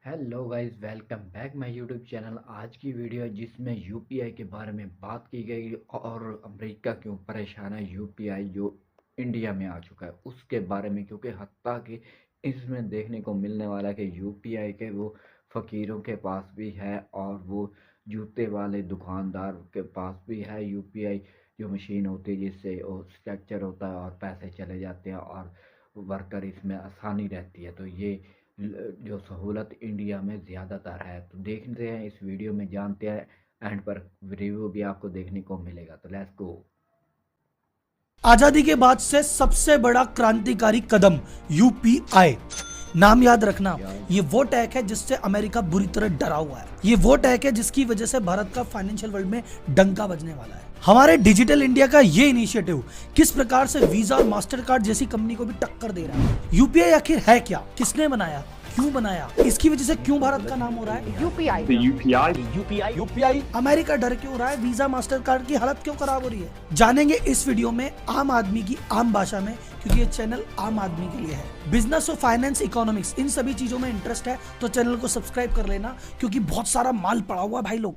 Hello guys, welcome back my YouTube channel. आज की video जिसमें यूपीआई के बारे में बात की गई और अमेरिका क्यों परेशान है यूपीआई जो इंडिया में आ चुका है उसके बारे में, क्योंकि हत्ता कि इसमें देखने को मिलने वाला है कि यूपीआई के वो फ़कीरों के पास भी है और वो जूते वाले दुकानदार के पास भी है यूपीआई जो मशीन होती है जिससे वो स्ट्रक्चर होता है और पैसे चले जाते हैं और वर्कर इसमें आसानी रहती है। तो ये जो सहूलत इंडिया में ज़्यादातर है। तो देखते हैं इस वीडियो में, जानते हैं, एंड पर रिव्यू भी आपको देखने को मिलेगा। तो लेट्स गो। आजादी के बाद से सबसे बड़ा क्रांतिकारी कदम यूपीआई। नाम याद रखना, ये वो टैग है जिससे अमेरिका बुरी तरह डरा हुआ है। ये वो टैग है जिसकी वजह से भारत का फाइनेंशियल वर्ल्ड में डंका बजने वाला है। हमारे डिजिटल इंडिया का ये इनिशिएटिव किस प्रकार से वीजा और मास्टर कार्ड जैसी कंपनी को भी टक्कर दे रहा है। यूपीआई आखिर है क्या, किसने बनाया, क्यों बनाया, इसकी वजह से क्यों भारत का नाम हो रहा है यूपीआई। अमेरिका डर क्यों रहा है, वीजा मास्टर कार्ड की हालत क्यों खराब हो रही है, जानेंगे इस वीडियो में आम आदमी की आम भाषा में, क्योंकि ये चैनल आम आदमी के लिए है। बिजनेस और फाइनेंस, इकोनॉमिक्स, इन सभी चीजों में इंटरेस्ट है तो चैनल को सब्सक्राइब कर लेना, क्योंकि बहुत सारा माल पड़ा हुआ है भाई लोग।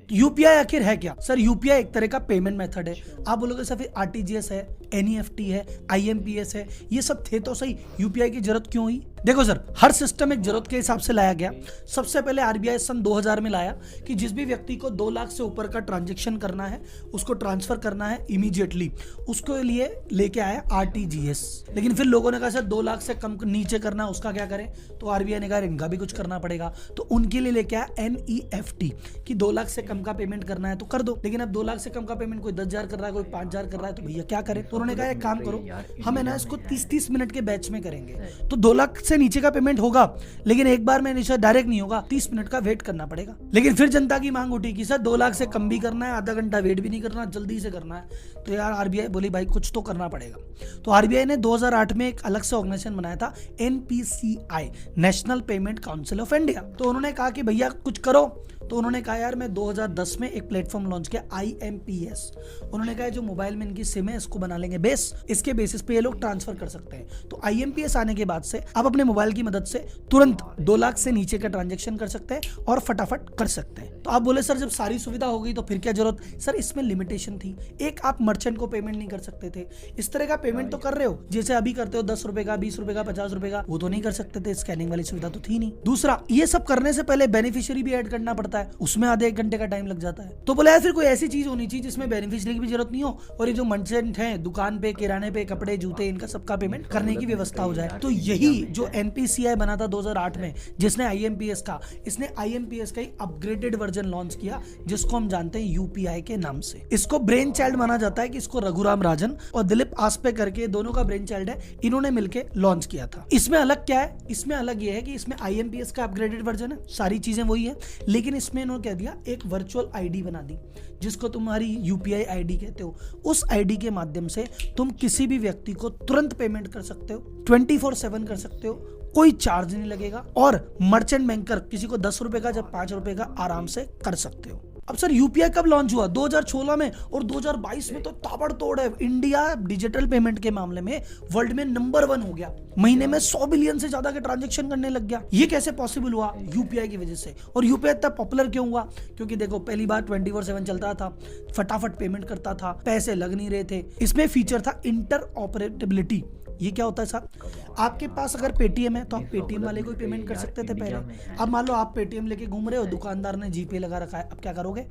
यूपीआई आखिर है क्या सर? यूपीआई एक तरह का पेमेंट मेथड है। आप बोलोगे सर फिर आरटीजीएस है, एनईएफटी है, आईएमपीएस है, ये सब थे तो सही, यूपीआई की जरूरत क्यों हुई? देखो सर, हर सिस्टम एक जरूरत के हिसाब से लाया गया। सबसे पहले आरबीआई सन 2000 में लाया कि जिस भी व्यक्ति को 2 लाख से ऊपर का ट्रांजैक्शन करना है, उसको ट्रांसफर करना है इमीडिएटली, उसके लिए लेके आया आरटीजीएस। लेकिन फिर लोगों ने कहा सर 2 लाख से कम नीचे करना है, उसका क्या करें? तो आरबीआई ने कहा इनका भी कुछ करना पड़ेगा, तो उनके लिए लेके आया एनईएफटी कि 2 लाख से कम का पेमेंट करना है तो कर दो। लेकिन अब 2 लाख से कम का पेमेंट कोई 10,000 कर रहा है, कोई 5,000 कर रहा है, तो भैया क्या करें? तो उन्होंने कहा एक काम करो, हम है ना इसको 30-30 मिनट के बैच में करेंगे। तो 2 लाख से नीचे का पेमेंट होगा, लेकिन एक बार में नीचे डायरेक्ट नहीं होगा, 30 मिनट का वेट करना पड़ेगा। लेकिन फिर जनता की मांग उठी कि सर 2 लाख से कम भी करना है, आधा घंटा वेट भी नहीं करना, जल्दी से करना है। तो यार आरबीआई बोली भाई कुछ तो करना पड़ेगा। तो आरबीआई ने 2008 में एक अलग से ऑर्गेनाइजेशन बनाया था, NPCI, national payment council of India. तो उन्होंने कहा कि भैया कुछ करो। तो उन्होंने कहा यार मैं 2010 में एक प्लेटफॉर्म लॉन्च किया, आईएमपीएस। उन्होंने कहा जो मोबाइल में इनकी सिम है इसको बना लेंगे बेस, इसके बेसिस पे ये लोग ट्रांसफर कर सकते हैं। तो आईएमपीएस आने के बाद से आप अपने मोबाइल की मदद से तुरंत 2 लाख से नीचे का ट्रांजैक्शन कर सकते हैं और फटाफट कर सकते हैं। तो आप बोले सर जब सारी सुविधा हो गई तो फिर क्या जरूरत? सर इसमें लिमिटेशन थी। एक, आप मर्चेंट को पेमेंट नहीं कर सकते थे। इस तरह का पेमेंट तो कर रहे हो जैसे अभी करते हो, 10 रुपए का, 20 रुपए का, 50 रुपए का, वो तो नहीं कर सकते थे, स्कैनिंग वाली सुविधा तो थी नहीं। दूसरा, ये सब करने से पहले बेनिफिशियरी भी ऐड करना पड़ता है, उसमें आधे 1 घंटे का टाइम लग जाता है। तो बोला यार फिर कोई ऐसी चीज होनी चाहिए जिसमें बेनिफिशियरी की भी जरूरत नहीं हो और ये जो मर्चेंट है दुकान पे, किराने पे, कपड़े, जूते, इनका सबका पेमेंट करने की व्यवस्था हो जाए। तो यही जो एनपीसीआई बना था 2008 में, जिसने आईएमपीएस का, इसने आईएमपीएस का ही अपग्रेडेड वर्जन लॉन्च किया जिसको हम जानते हैं यूपीआई के नाम से। इसको ब्रेन चाइल्ड माना जाता है कि इसको रघुराम राजन और दिलीप आस्पे करके दोनों का ब्रेन चाइल्ड है, इन्होंने मिलकर लॉन्च किया था। इसमें अलग क्या है? इसमें अलग ये है कि इसमें आईएमपीएस का अपग्रेडेड वर्जन है, सारी चीजें वही है, लेकिन इसमें इन्होंने कह दिया एक वर्चुअल आईडी बना दी जिसको तुम्हारी यूपीआई आईडी कहते हो। उस आईडी के माध्यम से तुम किसी भी व्यक्ति को तुरंत पेमेंट कर सकते हो, 24/7 कर सकते हो, कोई चार्ज नहीं लगेगा। और मर्चेंट बैंकर किसी को 10 रुपए का जब 5 रुपए का आराम से कर सकते हो। अब सर यूपीआई कब लॉन्च हुआ? 2016 में, और 2022 में तो ताबड़तोड़ है। इंडिया डिजिटल पेमेंट के मामले में वर्ल्ड में नंबर 1 हो गया, महीने में 100 बिलियन से ज्यादा के ट्रांजैक्शन करने लग गया। ये कैसे पॉसिबल हुआ? यूपीआई की वजह से। और यूपीआई इतना पॉपुलर क्यों हुआ? क्योंकि देखो पहली बार 24/7 चलता था, फटाफट पेमेंट करता था, पैसे लग नहीं रहे थे। इसमें फीचर था इंटर ऑपरेटेबिलिटी। ये क्या होता है साहब? आपके पास अगर पेटीएम है तो आप पेटीएम वाले को ही पेमेंट कर सकते थे पहले। अब मान लो आप पेटीएम लेके घूम रहे हो, दुकानदार ने जीपे लगा रखा है, अब क्या करोगे?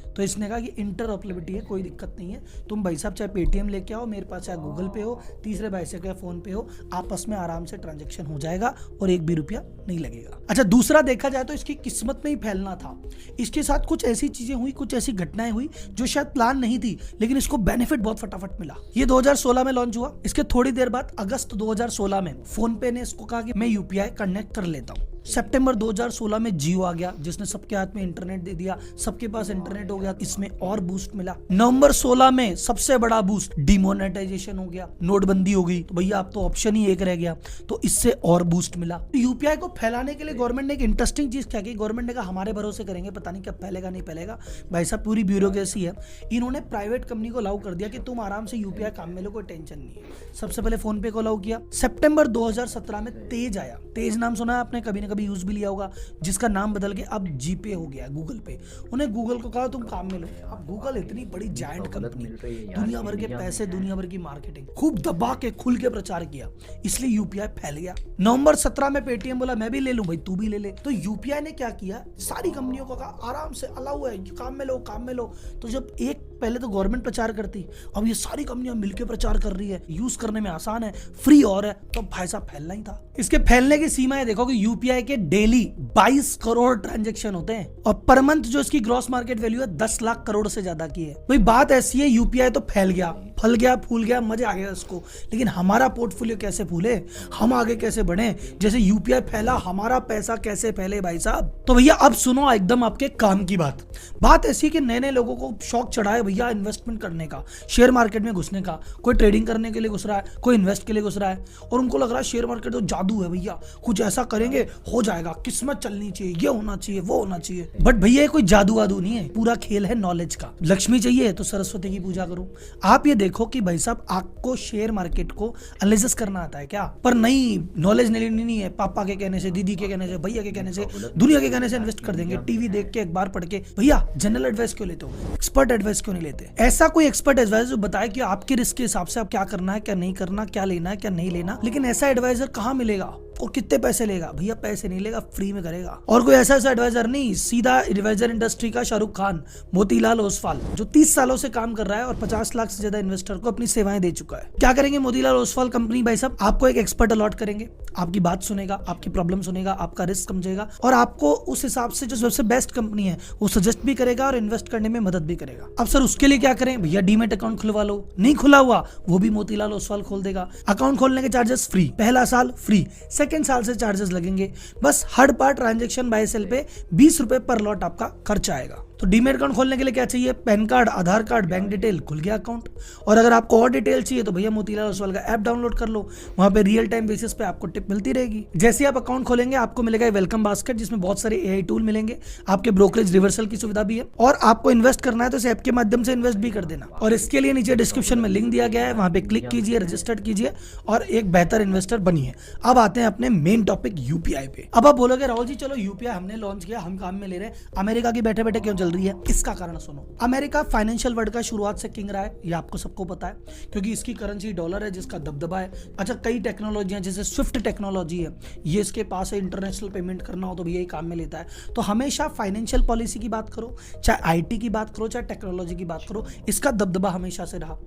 तो इसने कहा कि इंटरऑपरेबिलिटी है, कोई दिक्कत नहीं है, तुम भाई साहब चाहे पेटीएम लेके आओ, मेरे पास चाहे गूगल पे हो, तीसरे भाई से क्या फोन पे हो, आपस में आराम से ट्रांजैक्शन हो जाएगा और 1 भी रुपया नहीं लगेगा। अच्छा, दूसरा देखा जाए तो इसकी किस्मत में ही फैलना था। इसके साथ कुछ ऐसी चीजें हुई, कुछ ऐसी घटनाएं हुई जो शायद प्लान नहीं थी, लेकिन इसको बेनिफिट बहुत फटाफट मिला। ये 2016 में लॉन्च हुआ। इसके थोड़ी देर बाद अगस्त 2016 में फोन पे ने इसको कहा कि मैं यूपीआई कनेक्ट कर लेता हूँ। सितंबर 2016 में जियो आ गया, जिसने सबके हाथ में इंटरनेट दे दिया, सबके पास इंटरनेट हो गया, इसमें और बूस्ट मिला। नवंबर 16 में सबसे बड़ा बूस्ट डिमोनेटाइजेशन हो गया, नोटबंदी हो गई, तो भैया अब तो ऑप्शन ही एक रह गया, तो इससे और बूस्ट मिला। यूपीआई को फैलाने के लिए गवर्नमेंट ने एक इंटरेस्टिंग चीज क्या की, गवर्नमेंट ने कहा हमारे भरोसे करेंगे, पता नहीं कब फैलेगा नहीं फैलेगा। भाई साहब पूरी ब्यूरोक्रेसी है, इन्होंने प्राइवेट कंपनी को अलाउ कर दिया कि तुम आराम से यूपीआई काम में लो, कोई टेंशन नहीं है। सबसे पहले फोन पे को अलाउ किया। सितंबर 2017 में तेज आया, तेज नाम सुना है आपने, कभी ना कभी यूज भी लिया होगा, जिसका नाम बदल के अब जीपे हो गया, गूगल पे। उन्हें गूगल को कहा तुम काम में लो। अब गूगल इतनी बड़ी जायंट कंपनी, दुनिया भर के पैसे, दुनिया भर की मार्केटिंग, खूब दबा के खुल के प्रचार किया, इसलिए यूपीआई फैल गया। नवंबर 17 में पेटीएम बोला मैं भी ले लूं, भाई तू भी ले ले। तो यूपीआई ने क्या किया, सारी कंपनियों को कहा आराम से अलाउ है, काम में लो काम में लो। तो जब एक पहले तो गवर्नमेंट प्रचार करती, अब ये सारी कंपनियां मिलकर प्रचार कर रही है, यूज करने में आसान है, फ्री और है, तो भाई साहब फैलना ही था। इसके फैलने की सीमाएं देखो कि यूपीआई के डेली 22 करोड़ ट्रांजैक्शन होते हैं और पर मंथ जो इसकी ग्रॉस मार्केट वैल्यू है 10 लाख करोड़ से ज्यादा की है। भाई बात ऐसी है, यूपीआई तो फैल गया, फल गया, फूल गया, मजा आ गया उसको, लेकिन हमारा पोर्टफोलियो कैसे फूले, हम आगे कैसे बढ़े, जैसे यूपीआई फैला हमारा पैसा कैसे फैले भाई साहब। तो भैया अब सुनो एकदम आपके काम की बात ऐसी कि नए नए लोगों को शौक चढ़ा है भैया इन्वेस्टमेंट करने का, शेयर मार्केट में घुसने का। कोई ट्रेडिंग करने के लिए घुस रहा है, कोई इन्वेस्ट के लिए घुस रहा है, और उनको लग रहा है शेयर मार्केट तो जादू है भैया, कुछ ऐसा करेंगे हो जाएगा, किस्मत चलनी चाहिए, ये होना चाहिए वो होना चाहिए। बट भैया ये कोई जादू वादू नहीं है, पूरा खेल है नॉलेज का। लक्ष्मी चाहिए तो सरस्वती की पूजा करो। आप ये देखो कि भाई साहब आपको शेयर मार्केट को एनालिसिस करना आता है क्या, पर नहीं, नॉलेज नहीं है, पापा के कहने से, दीदी के कहने से, भैया के कहने से, दुनिया के कहने से इन्वेस्ट कर देंगे, टीवी देख के, अखबार पढ़ के। भैया जनरल एडवाइस क्यों लेते हो, एक्सपर्ट एडवाइस क्यों नहीं लेते? ऐसा कोई एक्सपर्ट एडवाइजर जो बताए कि आपके रिस्क के हिसाब से आप क्या करना है क्या नहीं करना, क्या लेना है क्या नहीं लेना। लेकिन ऐसा एडवाइजर कहाँ मिलेगा और कितने पैसे लेगा? भैया पैसे नहीं लेगा, फ्री में करेगा। और कोई ऐसा एडवाइजर नहीं, सीधा एडवाइजर इंडस्ट्री का शाहरुख खान, मोतीलाल ओसवाल, जो 30 सालों से काम कर रहा है और 50 लाख से ज्यादा इन्वेस्टर को अपनी सेवाएं दे चुका है। क्या करेंगे मोतीलाल ओसवाल कंपनी भाई साहब, आपको एक एक्सपर्ट अलॉट करेंगे, आपकी बात सुनेगा, आपकी प्रॉब्लम सुनेगा, आपका रिस्क समझेगा और आपको उस हिसाब से जो सबसे बेस्ट कंपनी है वो सजेस्ट भी करेगा और इन्वेस्ट करने में मदद भी करेगा। अब सर उसके लिए क्या करें? भैया डीमेट अकाउंट खुलवा लो, नहीं खुला हुआ वो भी मोतीलाल ओसवाल खोल देगा। अकाउंट खोलने के चार्जेस फ्री, पहला साल फ्री, सेकेंड साल से चार्जेस लगेंगे। बस हर बार ट्रांजैक्शन बाय सेल पे 20 रुपए पर लॉट आपका खर्चा आएगा। तो डीमेट अकाउंट खोलने के लिए क्या चाहिए? पैन कार्ड, आधार कार्ड, बैंक डिटेल, खुल गया अकाउंट। और अगर आपको और डिटेल चाहिए तो भैया मोतीलाल ओसवाल का ऐप डाउनलोड कर लो, वहां पे रियल टाइम बेसिस पे आपको टिप मिलती रहेगी। जैसे आप अकाउंट खोलेंगे आपको मिलेगा वेलकम बास्केट, जिसमें बहुत सारे एआई टूल मिलेंगे, आपके ब्रोकरेज रिवर्सल की सुविधा भी है, और आपको इन्वेस्ट करना है तो इस ऐप के माध्यम से इन्वेस्ट भी कर देना। और इसके लिए नीचे डिस्क्रिप्शन में लिंक दिया गया है, वहां पे क्लिक कीजिए, रजिस्टर्ड कीजिए और एक बेहतर इन्वेस्टर बनिए। अब आते हैं अपने मेन टॉपिक यूपीआई पे। अब आप बोलोगे राहुल जी चलो यूपीआई हमने लॉन्च किया, हम काम में ले रहे हैं, अमेरिका की बैठे बैठे क्यों चल रही है? इसका सुनो, अमेरिका फाइनेंशियल वर्ल्ड का शुरुआत से किंग रहा है, ये आपको सबको पता है, क्योंकि इसकी करेंसी डॉलर है जिसका दबदबा है। अच्छा, कई टेक्नोलॉजियां जैसे स्विफ्ट टेक्नोलॉजी है, ये इसके पास है, इंटरनेशनल पेमेंट करना हो तो भी यही काम में लेता है। तो हमेशा फाइनेंशियल पॉलिसी की बात करो, चाहे आईटी की बात करो, चाहे टेक्नोलॉजी की बात करो, इसका दबदबा हमेशा से रहा।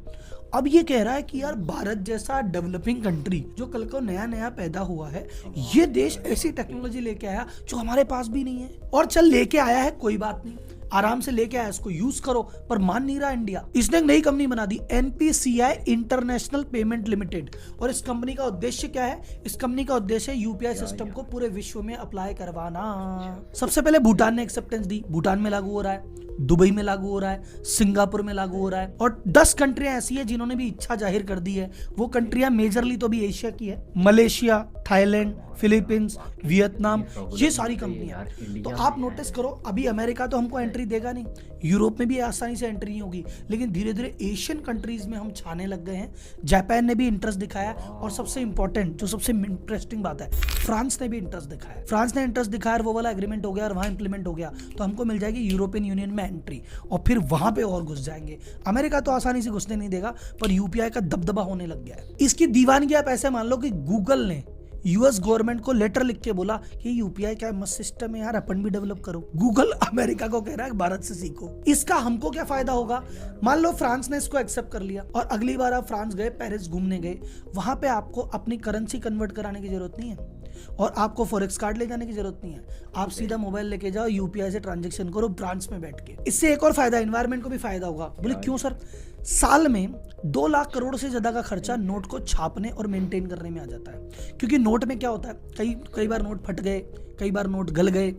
अब ये कह रहा है कि यार भारत जैसा डेवलपिंग कंट्री जो कल को नया नया पैदा हुआ है, ये देश ऐसी टेक्नोलॉजी लेके आया जो हमारे पास भी नहीं है। और चल लेके आया है, कोई बात नहीं, आराम से लेके आया, इसको यूज करो, पर मान नहीं रहा इंडिया। इसने एक नई कंपनी बना दी, एनपीसीआई इंटरनेशनल पेमेंट लिमिटेड। और इस कंपनी का उद्देश्य क्या है? इस कंपनी का उद्देश्य यूपीआई सिस्टम को पूरे विश्व में अप्लाई करवाना। सबसे पहले भूटान ने एक्सेप्टेंस दी, भूटान में लागू हो रहा है, दुबई में लागू हो रहा है, सिंगापुर में लागू हो रहा है, और 10 कंट्रियां ऐसी है जिन्होंने भी इच्छा जाहिर कर दी है। वो कंट्रियां मेजरली तो भी एशिया की है, मलेशिया, थाईलैंड, फिलीपींस, वियतनाम, ये सारी कंपनियां। तो आप नोटिस करो, अभी अमेरिका तो हमको एंट्री देगा नहीं, यूरोप में भी आसानी से एंट्री नहीं होगी, लेकिन धीरे धीरे एशियन कंट्रीज में हम छाने लग गए हैं। जापान ने भी इंटरेस्ट दिखाया, और सबसे इंपॉर्टेंट जो सबसे इंटरेस्टिंग बात है, फ्रांस ने भी इंटरेस्ट दिखाया। फ्रांस ने इंटरेस्ट दिखाया, वो वाला एग्रीमेंट हो गया और वहां इंप्लीमेंट हो गया, तो हमको मिल जाएगी यूरोपियन यूनियन में एंट्री, और फिर वहां पे और घुस जाएंगे। अमेरिका तो आसानी से घुसने नहीं देगा, पर यूपीआई का दबदबा होने लग गया है। इसकी दीवानगी आप ऐसे मान लो कि गूगल ने यूएस गवर्नमेंट को लेटर लिख के बोला कि यूपीआई क्या मस्त सिस्टम है यार, अपन भी डेवलप करो। गूगल अमेरिका को कह रहा है भारत से सीखो। इसका हमको क्या फायदा होगा? मान लो फ्रांस ने इसको एक्सेप्ट कर लिया और अगली बार आप फ्रांस गए, पेरिस घूमने गए, वहां पे आपको अपनी करेंसी कन्वर्ट कराने की जरूरत नहीं है। और आपको फॉरेक्स कार्ड ले जाने की जरूरत नहीं है, आप सीधा मोबाइल लेके जाओ, यूपीआई से ट्रांजेक्शन करो ब्रांच में बैठ के। इससे एक और फायदा, एनवायरमेंट को भी फायदा होगा। बोले क्यों सर? साल में 2 लाख करोड़ से ज्यादा का खर्चा नोट को छापने और मेंटेन करने में आ जाता है। क्योंकि नोट में क्या होता है, कई बार नोट फट गए, कई बार नोट गल गए,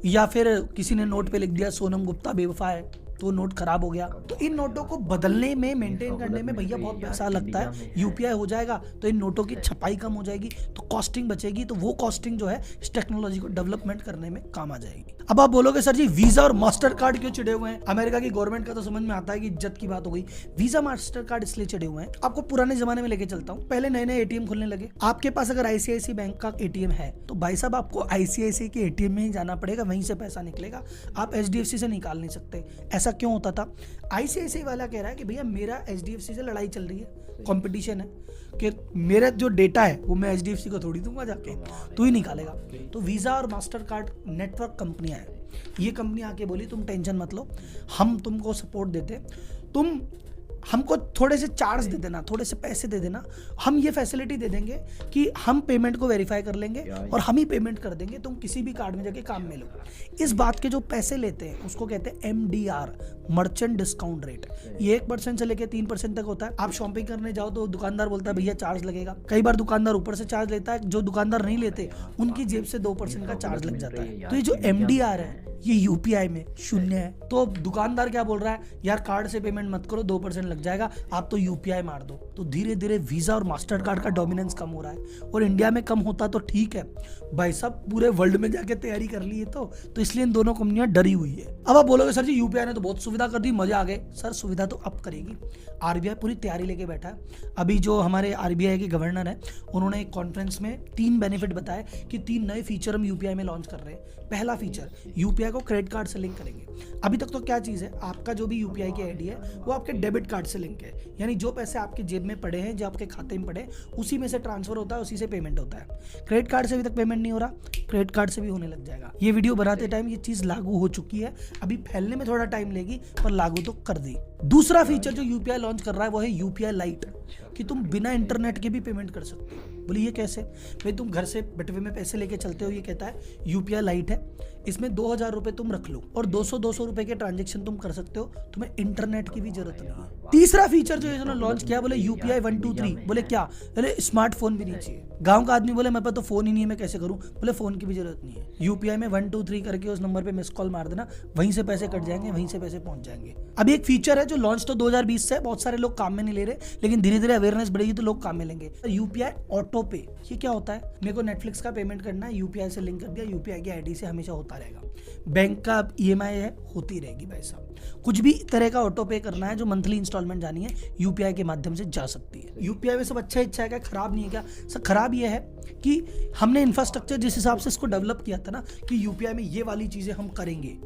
या फिर किसी ने नोट पे लिख दिया सोनम गुप्ता बेवफा है, तो नोट खराब हो गया। तो इन नोटों को बदलने में, मेंटेन करने में भैया बहुत पैसा लगता है। यूपीआई हो जाएगा तो इन नोटों की छपाई कम हो जाएगी, तो कॉस्टिंग बचेगी। तो वो कॉस्टिंग जो है इस टेक्नोलॉजी को डेवलपमेंट करने में काम आ जाएगी। अब आप बोलोगे सर जी वीजा और मास्टर कार्ड क्यों चिड़े हुए हैं? अमेरिका की गवर्नमेंट का तो समझ में आता है कि इज्जत की बात हो गई। वीजा मास्टर कार्ड इसलिए चिड़े हुए हैं, आपको पुराने जमाने में लेके चलता हूँ। पहले नए नए एटीएम खुलने लगे। आपके पास अगर आईसीआईसी बैंक का एटीएम है तो भाई साहब आपको आईसीआईसी के एटीएम में ही जाना पड़ेगा, वहीं से पैसा निकलेगा, आप एचडीएफसी से निकाल नहीं सकते। ऐसा क्यों होता था? आईसीआईसीआई वाला कह रहा है कि भैया मेरा एचडीएफसी से लड़ाई चल रही है, कंपटीशन है, कि मेरा जो डेटा है वो मैं एचडीएफसी को थोड़ी दूंगा, जाके तू ही निकालेगा। तो वीजा और मास्टर कार्ड नेटवर्क कंपनियां हैं, ये कंपनी आके बोली तुम टेंशन मत लो, हम तुमको सपोर्ट देते, तुम हमको थोड़े से चार्ज दे देना, थोड़े से पैसे दे देना, हम ये फैसिलिटी दे देंगे कि हम पेमेंट को वेरीफाई कर लेंगे और हम ही पेमेंट कर देंगे, तुम किसी भी कार्ड में जाके काम में लो। इस बात के जो पैसे लेते हैं उसको कहते हैं एमडीआर, मर्चेंट डिस्काउंट रेट। ये 1% से लेके 3% तक होता है। आप शॉपिंग करने जाओ तो दुकानदार बोलता है भैया चार्ज लगेगा, कई बार दुकानदार ऊपर से चार्ज लेता है, जो दुकानदार नहीं लेते उनकी जेब से 2% का चार्ज लग जाता है। तो ये जो एमडीआर है ये यूपीआई में 0 है। तो दुकानदार क्या बोल रहा है, यार कार्ड से पेमेंट मत करो, 2% लग जाएगा, आप तो यूपीआई मार दो। तो धीरे धीरे वीजा और मास्टर कार्ड का डोमिनेंस कम हो रहा है, और इंडिया में कम होता तो ठीक है, भाई साहब पूरे वर्ल्ड में जाके तैयारी कर ली है। तो इसलिए इन दोनों कंपनियां डरी हुई है। अब आप बोलोगे सर जी यूपीआई ने तो बहुत सुविधा कर दी, मजे आ गए। सर सुविधा तो अब करेगी, आरबीआई पूरी तैयारी लेके बैठा है। अभी जो हमारे आरबीआई के गवर्नर है उन्होंने एक कॉन्फ्रेंस में 3 बेनिफिट बताए कि 3 नए फीचर हम यूपीआई में लॉन्च कर रहे हैं। पहला फीचर, यूपीआई को क्रेडिट कार्ड से लिंक करेंगे। अभी तक तो क्या चीज़ है, आपका जो भी यूपीआई की आईडी है वो आपके डेबिट कार्ड से लिंक है, यानी जो पैसे आपके जेब में पड़े हैं, जो आपके खाते में पड़े, उसी में से ट्रांसफर होता है, उसी से पेमेंट होता है। क्रेडिट कार्ड से अभी तक पेमेंट नहीं हो रहा, क्रेडिट कार्ड से भी होने लग जाएगा। ये वीडियो बनाते टाइम ये चीज़ लागू हो चुकी है, अभी फैलने में थोड़ा टाइम लेगी पर लागू तो कर दी। दूसरा फीचर जो यूपीआई लॉन्च कर रहा है वो है यूपीआई लाइट, कि तुम बिना इंटरनेट के भी पेमेंट कर सकते हो। बोलिए कैसे? भाई तुम घर से बटवे में पैसे लेके चलते हो, ये कहता है यूपीआई लाइट है, इसमें 2000 रुपए तुम रख लो और 200 रुपए के ट्रांजेक्शन तुम कर सकते हो, तुम्हें इंटरनेट की भी जरूरत नहीं है। तीसरा फीचर जो इन्होंने लॉन्च किया, बोले यूपीआई 1 2 3। बोले क्या? बोले स्मार्टफोन भी नहीं चाहिए। गांव का आदमी बोले मेरे पास तो फोन ही नहीं है, मैं कैसे करूं? बोले फोन की भी जरूरत नहीं है, यूपीआई में 1 2 3 करके उस नंबर पे मिस कॉल मार देना, वहीं से पैसे कट जाएंगे, वहीं से पैसे पहुंच जाएंगे। अभी एक फीचर है जो लॉन्च तो 2020 से, बहुत सारे लोग काम में नहीं ले रहे, लेकिन धीरे धीरे अवेयरनेस बढ़ेगी तो लोग काम में लेंगे। यूपीआई ऑटो पे, ये क्या होता है? मेरे को नेटफ्लिक्स का पेमेंट करना है, यूपीआई से लिंक कर दिया, यूपीआई की आईडी से हमेशा होता रहेगा। बैंक का ईएमआई है, होती रहेगी भाई साहब। कुछ भी तरह का ऑटो पे करना है, जो मंथली इंस्टॉलमेंट जानी है, यूपीआई के माध्यम से जा सकती है। यूपीआई में सब अच्छा है क्या, खराब नहीं है क्या? सर खराब ये है कि हमने इंफ्रास्ट्रक्चर जिस हिसाब से इसको डेवलप किया था ना, कि यूपीआई में ये वाली चीजें हम करेंगे,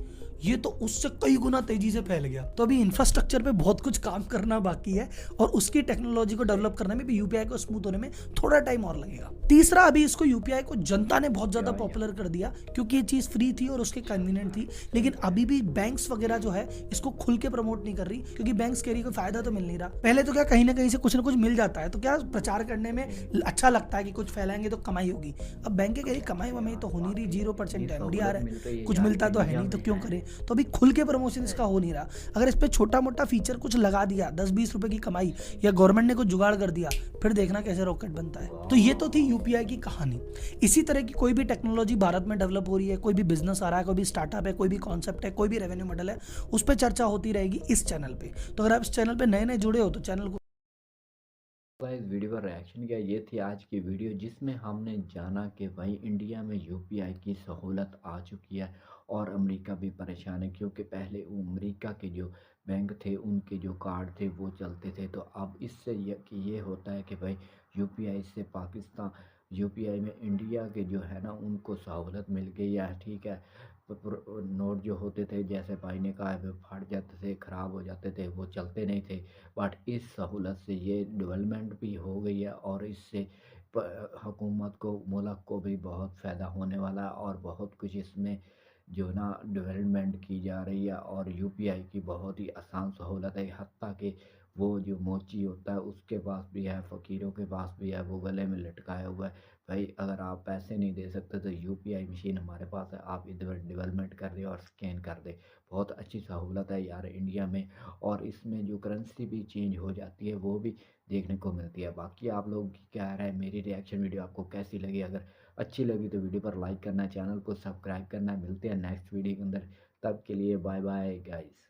ये तो उससे कई गुना तेजी से फैल गया। तो अभी इंफ्रास्ट्रक्चर पे बहुत कुछ काम करना बाकी है, और उसकी टेक्नोलॉजी को डेवलप करने में भी यूपीआई को स्मूथ होने में थोड़ा टाइम और लगेगा। तीसरा, अभी इसको यूपीआई को जनता ने बहुत ज्यादा पॉपुलर कर दिया, क्योंकि ये चीज फ्री थी और उसके कन्वीनियंट थी। लेकिन अभी भी बैंक्स वगैरह जो है इसको खुल के प्रमोट नहीं कर रही, क्योंकि बैंक्स कह रही कोई फायदा तो मिल नहीं रहा। पहले तो क्या कहीं ना कहीं से कुछ ना कुछ मिल जाता है, तो क्या प्रचार करने में अच्छा लगता है कि कुछ फैलाएंगे तो कमाई होगी। अब बैंक कह रही कमाई वमाई तो हो नहीं रही, 0% एमडीआर है, कुछ मिलता तो है नहीं, तो क्यों करें? तो अभी खुल के प्रमोशन इसका हो नहीं रहा। अगर इस पे छोटा मोटा फीचर कुछ लगा दिया, 10-20 रुपए की कमाई, या गवर्नमेंट ने कुछ जुगाड़ कर दिया, फिर देखना कैसे रॉकेट बनता है। तो ये तो थी यूपीआई की कहानी। इसी तरह की कोई भी टेक्नोलॉजी भारत में डेवलप हो रही है, कोई भी बिजनेस आ रहा है, कोई भी स्टार्टअप है, कोई भी कॉन्सेप्ट है, कोई भी रेवेन्यू मॉडल है, उस पर चर्चा होती रहेगी इस चैनल पे। तो अगर आप इस चैनल पे नए नए जुड़े हो तो चैनल को इस वीडियो पर रिएक्शन किया। ये थी आज की वीडियो, जिसमें हमने जाना कि भाई इंडिया में यूपीआई की सहूलत आ चुकी है और अमेरिका भी परेशान है, क्योंकि पहले वो अमेरिका के जो बैंक थे उनके जो कार्ड थे वो चलते थे। तो अब इससे ये होता है कि भाई यूपीआई से पाकिस्तान, यूपीआई में इंडिया के जो है ना उनको सहूलत मिल गई है। ठीक है, नोट जो होते थे, जैसे भाई ने कहा है, फट जाते थे, ख़राब हो जाते थे, वो चलते नहीं थे। बट इस सहूलत से ये डेवलपमेंट भी हो गई है, और इससे हुकूमत को, मुल्क को भी बहुत फ़ायदा होने वाला है, और बहुत कुछ इसमें जो ना डेवलपमेंट की जा रही है। और यूपीआई की बहुत ही आसान सहूलत है, हत्ता कि वो जो मोची होता है उसके पास भी है, फ़कीरों के पास भी है, वो गले में लटकाया हुआ है। भाई अगर आप पैसे नहीं दे सकते तो यूपीआई मशीन हमारे पास है, आप इधर डेवलपमेंट कर दे और स्कैन कर दे। बहुत अच्छी सहूलत है यार इंडिया में, और इसमें जो करेंसी भी चेंज हो जाती है वो भी देखने को मिलती है। बाकी आप लोग की क्या राय है, मेरी रिएक्शन वीडियो आपको कैसी लगी? अगर अच्छी लगी तो वीडियो पर लाइक करना, चैनल को सब्सक्राइब करना। मिलते हैं नेक्स्ट वीडियो के अंदर, तब के लिए बाय बाय गाइस।